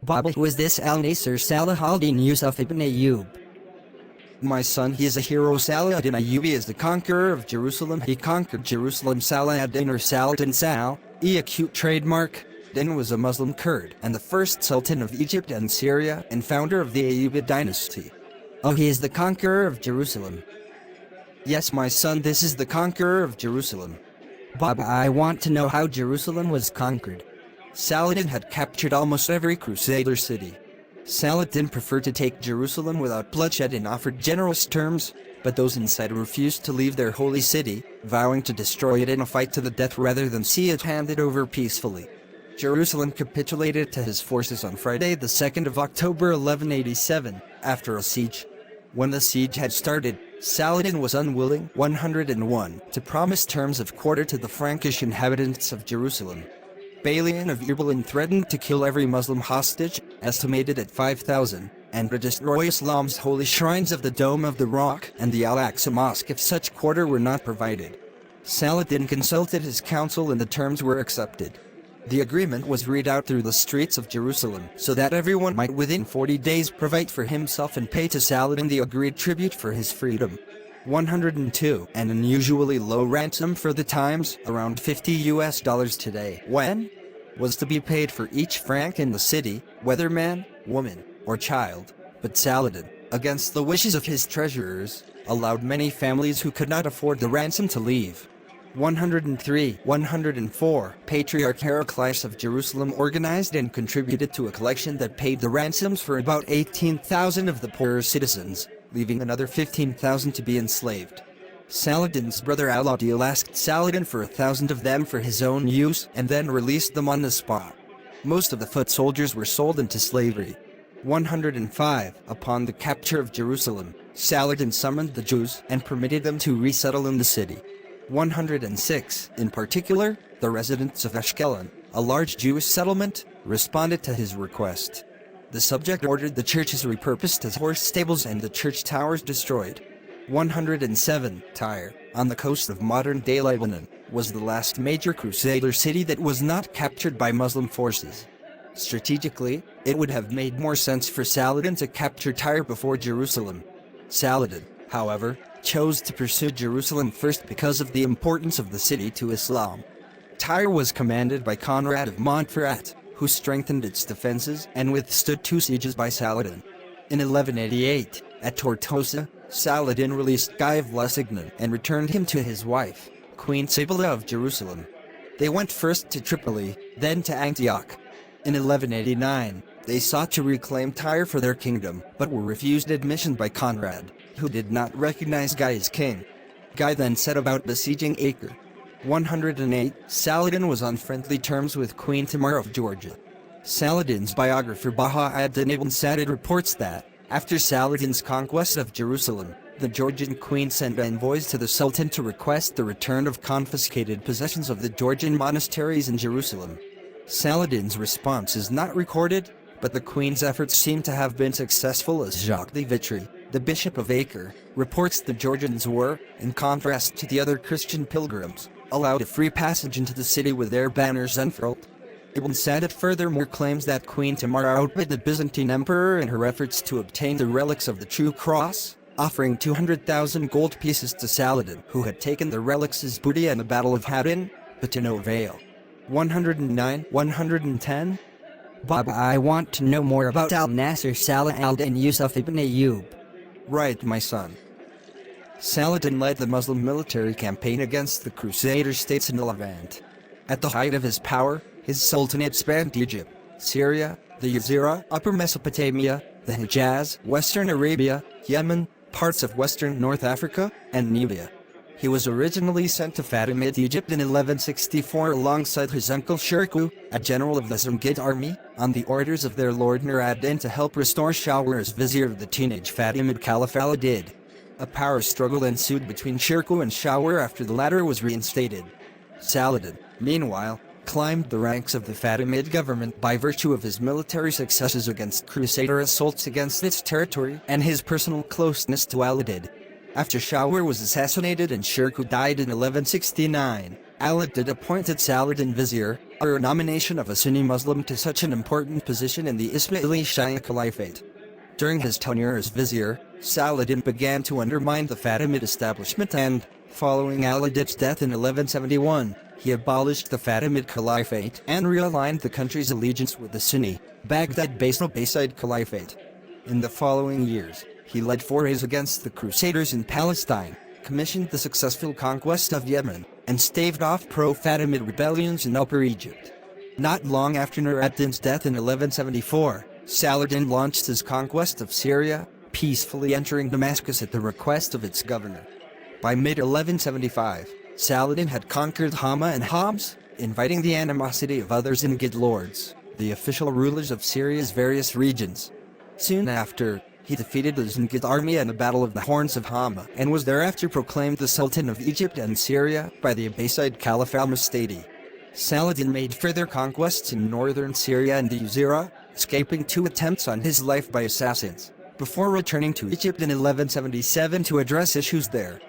Baba, who is this Al-Nasir Salahuddin Yusuf bin Ayub? My son, he is a hero. Salahuddin Ayub is the conqueror of Jerusalem. He conquered Jerusalem. Salahuddin or Salahuddin Sal, a cute trademark. Din was a Muslim Kurd and the first Sultan of Egypt and Syria and founder of the Ayyubid dynasty. Oh, he is the conqueror of Jerusalem. Yes, my son, this is the conqueror of Jerusalem. Baba, I want to know how Jerusalem was conquered. Saladin had captured almost every crusader city. Saladin preferred to take Jerusalem without bloodshed and offered generous terms, but those inside refused to leave their holy city, vowing to destroy it in a fight to the death rather than see it handed over peacefully. Jerusalem capitulated to his forces on Friday the 2nd of October 1187, after a siege. When the siege had started, Saladin was unwilling 101 to promise terms of quarter to the Frankish inhabitants of Jerusalem. Balian of Irbilin threatened to kill every Muslim hostage, estimated at 5,000, and to destroy Islam's holy shrines of the Dome of the Rock and the Al-Aqsa Mosque if such quarter were not provided. Saladin consulted his council and the terms were accepted. The agreement was read out through the streets of Jerusalem so that everyone might within 40 days provide for himself and pay to Saladin the agreed tribute for his freedom. 102, an unusually low ransom for the times, around $50 today, when was to be paid for each Frank in the city, whether man, woman, or child. But Saladin, against the wishes of his treasurers, allowed many families who could not afford the ransom to leave. 103, 104, Patriarch Heraclius of Jerusalem organized and contributed to a collection that paid the ransoms for about 18,000 of the poorer citizens, leaving another 15,000 to be enslaved. Saladin's brother Al-Adil asked Saladin for 1,000 of them for his own use and then released them on the spot. Most of the foot soldiers were sold into slavery. 105, upon the capture of Jerusalem, Saladin summoned the Jews and permitted them to resettle in the city. 106, in particular, the residents of Ashkelon, a large Jewish settlement, responded to his request. The subject ordered the churches repurposed as horse stables and the church towers destroyed. 107, Tyre, on the coast of modern-day Lebanon, was the last major crusader city that was not captured by Muslim forces. Strategically, it would have made more sense for Saladin to capture Tyre before Jerusalem. Saladin, however, chose to pursue Jerusalem first because of the importance of the city to Islam. Tyre was commanded by Conrad of Montferrat, who strengthened its defenses and withstood 2 sieges by Saladin. In 1188, at Tortosa, Saladin released Guy of Lusignan and returned him to his wife, Queen Sibylla of Jerusalem. They went first to Tripoli, then to Antioch. In 1189, they sought to reclaim Tyre for their kingdom, but were refused admission by Conrad, who did not recognize Guy as king. Guy then set about besieging Acre. 108, Saladin was on friendly terms with Queen Tamar of Georgia. Saladin's biographer Baha ad-Din ibn Sa'd reports that, after Saladin's conquest of Jerusalem, the Georgian queen sent envoys to the Sultan to request the return of confiscated possessions of the Georgian monasteries in Jerusalem. Saladin's response is not recorded, but the queen's efforts seem to have been successful, as Jacques de Vitry, the bishop of Acre, reports the Georgians were, in contrast to the other Christian pilgrims, allowed a free passage into the city with their banners unfurled. Ibn Sa'd furthermore claims that Queen Tamar outbid the Byzantine emperor in her efforts to obtain the relics of the true cross, offering 200,000 gold pieces to Saladin, who had taken the relics as booty in the Battle of Hattin, but to no avail. 109, 110, Baba, I want to know more about Al-Nasir Salahuddin Yusuf bin Ayub. Right, my son. Saladin led the Muslim military campaign against the Crusader states in the Levant. At the height of his power, his sultanate spanned Egypt, Syria, the Jazira, Upper Mesopotamia, the Hijaz, Western Arabia, Yemen, parts of Western North Africa, and Nubia. He was originally sent to Fatimid Egypt in 1164 alongside his uncle Shirkuh, a general of the Zumgid army, on the orders of their lord Nur ad-Din to help restore Shawar as vizier of the teenage Fatimid Caliph Al-Adid. A power struggle ensued between Shirkuh and Shawar after the latter was reinstated. Saladin, meanwhile, climbed the ranks of the Fatimid government by virtue of his military successes against Crusader assaults against its territory and his personal closeness to Al-Adid. After Shawar was assassinated and Shirkuh died in 1169, Al-Adid appointed Salahuddin vizier, or a nomination of a Sunni Muslim to such an important position in the Ismaili Shia Caliphate. During his tenure as vizier, Salahuddin began to undermine the Fatimid establishment and, following Al-Adid's death in 1171, he abolished the Fatimid Caliphate and realigned the country's allegiance with the Sunni, Baghdad-based Abbasid Caliphate. In the following years, he led forays against the Crusaders in Palestine, commissioned the successful conquest of Yemen, and staved off pro-Fatimid rebellions in Upper Egypt. Not long after Nur ad-Din's death in 1174, Salahuddin launched his conquest of Syria, peacefully entering Damascus at the request of its governor. By mid-1175, Salahuddin had conquered Hama and Homs, inviting the animosity of other Zingid lords, the official rulers of Syria's various regions. Soon after, he defeated the Zingid army in the Battle of the Horns of Hama and was thereafter proclaimed the Sultan of Egypt and Syria by the Abbasid Caliph al-Mustadi. Salahuddin made further conquests in northern Syria and the Uzira, escaping 2 attempts on his life by assassins, before returning to Egypt in 1177 to address issues there.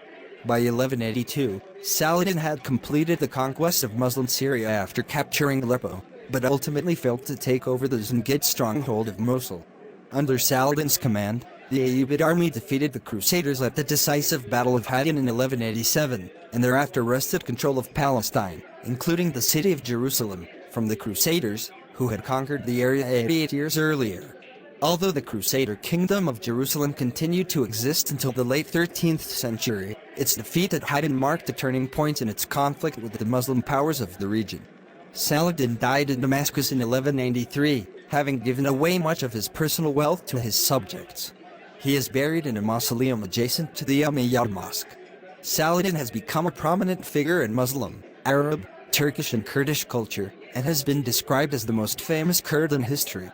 By 1182, Salahuddin had completed the conquest of Muslim Syria after capturing Aleppo, but ultimately failed to take over the Zingid stronghold of Mosul. Under Salahuddin's command, the Ayyubid army defeated the Crusaders at the decisive Battle of Hadin in 1187, and thereafter wrested control of Palestine, including the city of Jerusalem, from the Crusaders, who had conquered the area 88 years earlier. Although the Crusader kingdom of Jerusalem continued to exist until the late 13th century, its defeat at Hadin marked a turning point in its conflict with the Muslim powers of the region. Salahuddin died in Damascus in 1193, having given away much of his personal wealth to his subjects. He is buried in a mausoleum adjacent to the Umayyad Mosque. Salahuddin has become a prominent figure in Muslim, Arab, Turkish and Kurdish culture, and has been described as the most famous Kurd in history.